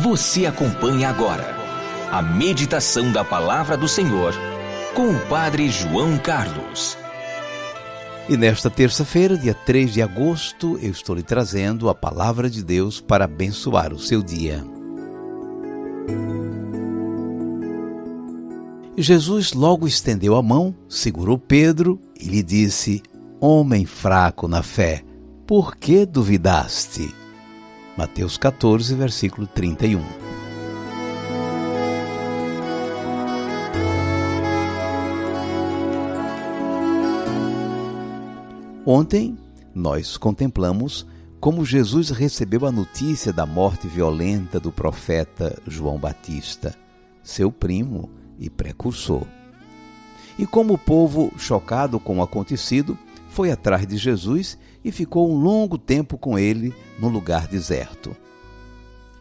Você acompanha agora a meditação da Palavra do Senhor com o Padre João Carlos. E nesta terça-feira, dia 3 de agosto, eu estou lhe trazendo a Palavra de Deus para abençoar o seu dia. Jesus logo estendeu a mão, segurou Pedro e lhe disse: Homem fraco na fé, por que duvidaste? Mateus 14, versículo 31. Ontem, nós contemplamos como Jesus recebeu a notícia da morte violenta do profeta João Batista, seu primo e precursor. E como o povo, chocado com o acontecido, foi atrás de Jesus e ficou um longo tempo com ele num lugar deserto.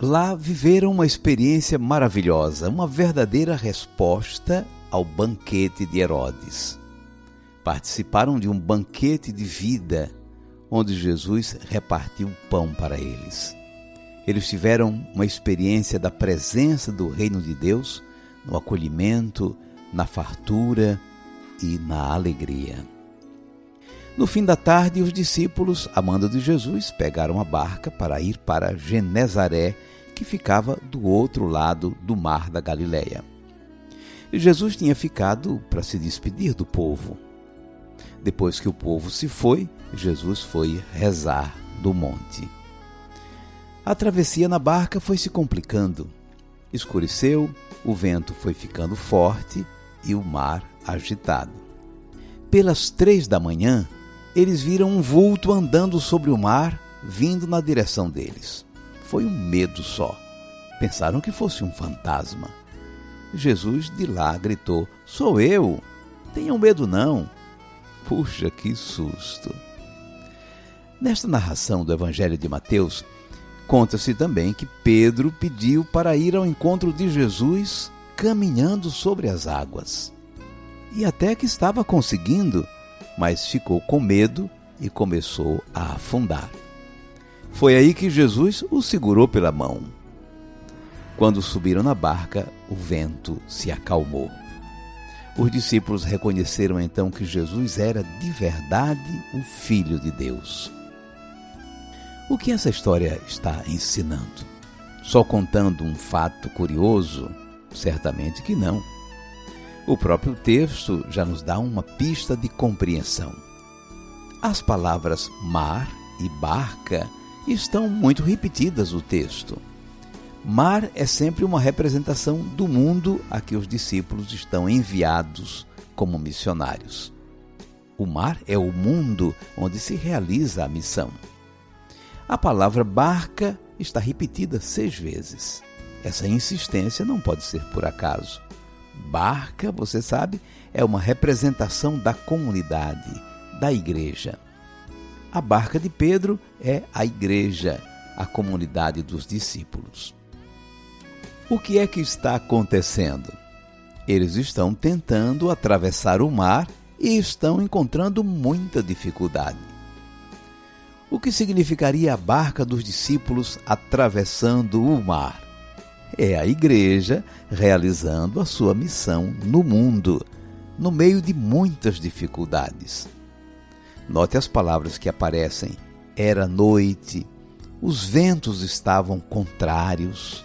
Lá viveram uma experiência maravilhosa, uma verdadeira resposta ao banquete de Herodes. Participaram de um banquete de vida, onde Jesus repartiu pão para eles. Eles tiveram uma experiência da presença do reino de Deus, no acolhimento, na fartura e na alegria. No fim da tarde, os discípulos, a mando de Jesus, pegaram a barca para ir para Genezaré, que ficava do outro lado do mar da Galileia. E Jesus tinha ficado para se despedir do povo. Depois que o povo se foi, Jesus foi rezar do monte. A travessia na barca foi se complicando. Escureceu, o vento foi ficando forte e o mar agitado. Pelas 3 da manhã, eles viram um vulto andando sobre o mar, vindo na direção deles. Foi um medo só. Pensaram que fosse um fantasma. Jesus de lá gritou: Sou eu! Tenham medo não! Puxa, que susto! Nesta narração do Evangelho de Mateus, conta-se também que Pedro pediu para ir ao encontro de Jesus caminhando sobre as águas. E até que estava conseguindo, mas ficou com medo e começou a afundar. Foi aí que Jesus o segurou pela mão. Quando subiram na barca, o vento se acalmou. Os discípulos reconheceram então que Jesus era de verdade o Filho de Deus. O que essa história está ensinando? Só contando um fato curioso? Certamente que não. O próprio texto já nos dá uma pista de compreensão. As palavras mar e barca estão muito repetidas no texto. Mar é sempre uma representação do mundo a que os discípulos estão enviados como missionários. O mar é o mundo onde se realiza a missão. A palavra barca está repetida 6 vezes. Essa insistência não pode ser por acaso. Barca, você sabe, é uma representação da comunidade, da igreja. A barca de Pedro é a igreja, a comunidade dos discípulos. O que é que está acontecendo? Eles estão tentando atravessar o mar e estão encontrando muita dificuldade. O que significaria a barca dos discípulos atravessando o mar? É a igreja realizando a sua missão no mundo, no meio de muitas dificuldades. Note as palavras que aparecem. Era noite, os ventos estavam contrários,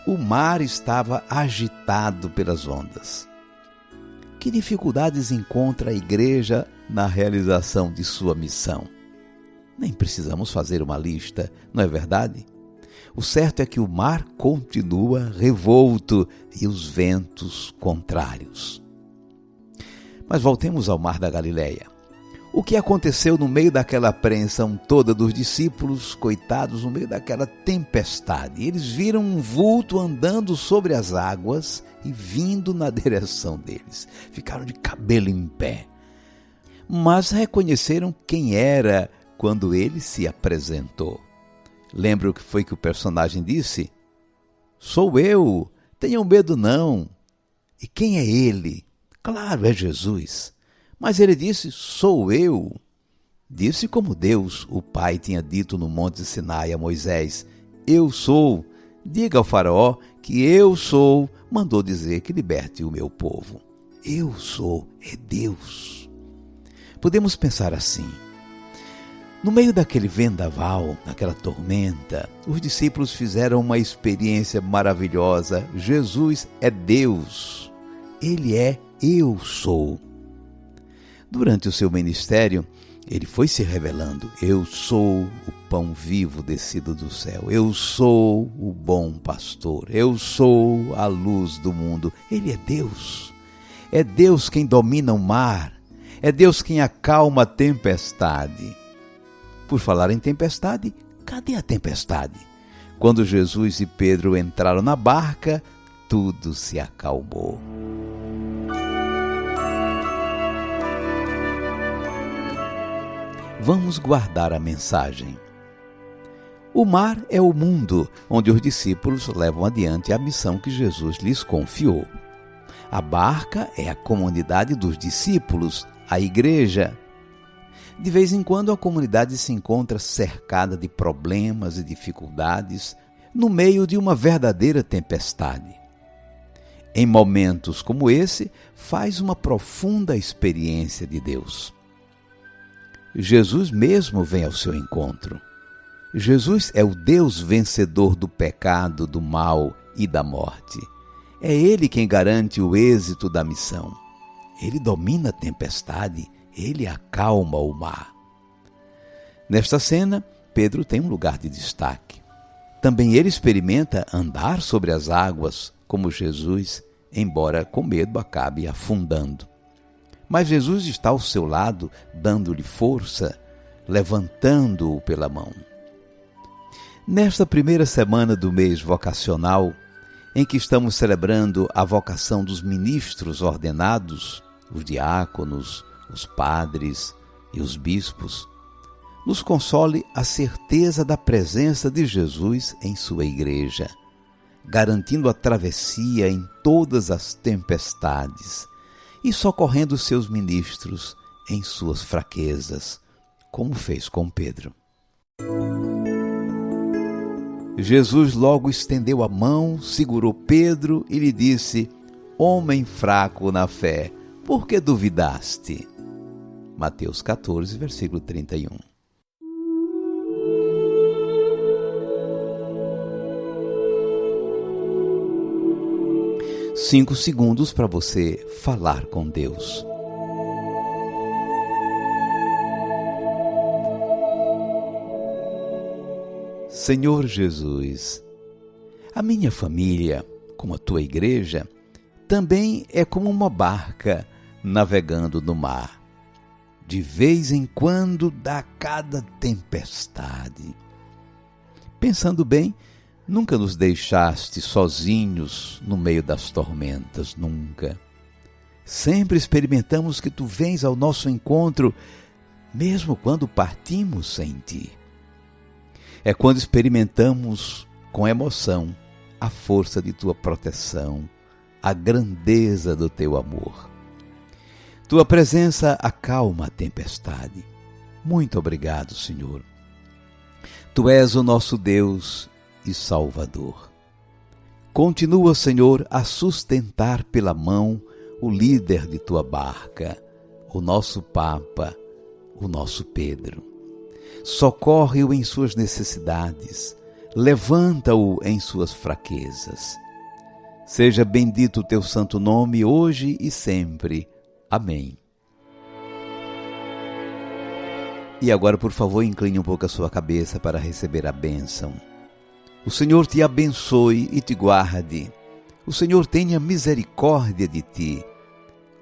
o mar estava agitado pelas ondas. Que dificuldades encontra a igreja na realização de sua missão? Nem precisamos fazer uma lista, não é verdade? O certo é que o mar continua revolto e os ventos contrários. Mas voltemos ao mar da Galileia. O que aconteceu no meio daquela apreensão toda dos discípulos, coitados, no meio daquela tempestade? Eles viram um vulto andando sobre as águas e vindo na direção deles. Ficaram de cabelo em pé. Mas reconheceram quem era quando ele se apresentou. Lembra o que foi que o personagem disse? Sou eu, tenham medo não. E quem é ele? Claro, é Jesus. Mas ele disse, sou eu. Disse como Deus, o Pai, tinha dito no Monte Sinai a Moisés, eu sou, Diga ao faraó que eu sou, mandou dizer que liberte o meu povo. Eu sou, é Deus. Podemos pensar assim. No meio daquele vendaval, daquela tormenta, os discípulos fizeram uma experiência maravilhosa. Jesus é Deus. Ele é eu sou. Durante o seu ministério, ele foi se revelando. Eu sou o pão vivo descido do céu. Eu sou o bom pastor. Eu sou a luz do mundo. Ele é Deus. É Deus quem domina o mar. É Deus quem acalma a tempestade. Por falar em tempestade, cadê a tempestade? Quando Jesus e Pedro entraram na barca, tudo se acalmou. Vamos guardar a mensagem. O mar é o mundo onde os discípulos levam adiante a missão que Jesus lhes confiou. A barca é a comunidade dos discípulos, a igreja. De vez em quando a comunidade se encontra cercada de problemas e dificuldades no meio de uma verdadeira tempestade. Em momentos como esse, faz uma profunda experiência de Deus. Jesus mesmo vem ao seu encontro. Jesus é o Deus vencedor do pecado, do mal e da morte. É Ele quem garante o êxito da missão. Ele domina a tempestade, Ele acalma o mar. Nesta cena, Pedro tem um lugar de destaque. Também ele experimenta andar sobre as águas, como Jesus, embora com medo acabe afundando. Mas Jesus está ao seu lado, dando-lhe força, levantando-o pela mão. Nesta primeira semana do mês vocacional, em que estamos celebrando a vocação dos ministros ordenados, os diáconos, os padres e os bispos, nos console a certeza da presença de Jesus em sua igreja, garantindo a travessia em todas as tempestades e socorrendo seus ministros em suas fraquezas, como fez com Pedro. Jesus logo estendeu a mão, segurou Pedro e lhe disse: Homem fraco na fé, por que duvidaste? Mateus 14, versículo 31. Cinco segundos para você falar com Deus. Senhor Jesus, a minha família, como a tua igreja, também é como uma barca navegando no mar. De vez em quando dá cada tempestade. Pensando bem, nunca nos deixaste sozinhos no meio das tormentas, nunca. Sempre experimentamos que tu vens ao nosso encontro, mesmo quando partimos sem ti. É quando experimentamos com emoção a força de tua proteção, a grandeza do teu amor. Tua presença acalma a tempestade. Muito obrigado, Senhor. Tu és o nosso Deus e Salvador. Continua, Senhor, a sustentar pela mão o líder de tua barca, o nosso Papa, o nosso Pedro. Socorre-o em suas necessidades, levanta-o em suas fraquezas. Seja bendito o teu santo nome hoje e sempre. Amém. E agora, por favor, incline um pouco a sua cabeça para receber a bênção. O Senhor te abençoe e te guarde. O Senhor tenha misericórdia de ti.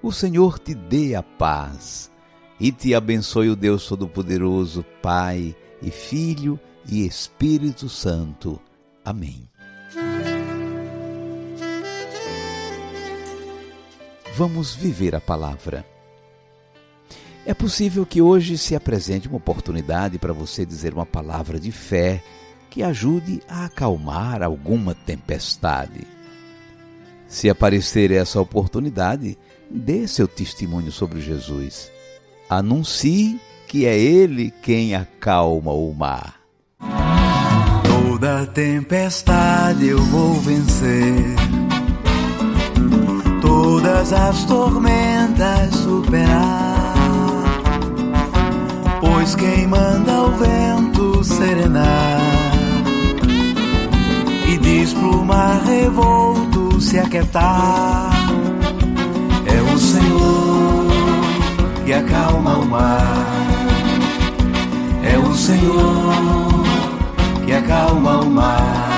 O Senhor te dê a paz. E te abençoe o Deus Todo-Poderoso, Pai e Filho e Espírito Santo. Amém. Vamos viver a palavra. É possível que hoje se apresente uma oportunidade para você dizer uma palavra de fé que ajude a acalmar alguma tempestade. Se aparecer essa oportunidade, dê seu testemunho sobre Jesus. Anuncie que é Ele quem acalma o mar. Toda Toda tempestade eu vou vencer, todas as tormentas superar, pois quem manda o vento serenar e diz pro mar revolto se aquietar, é o Senhor que acalma o mar, é o Senhor que acalma o mar.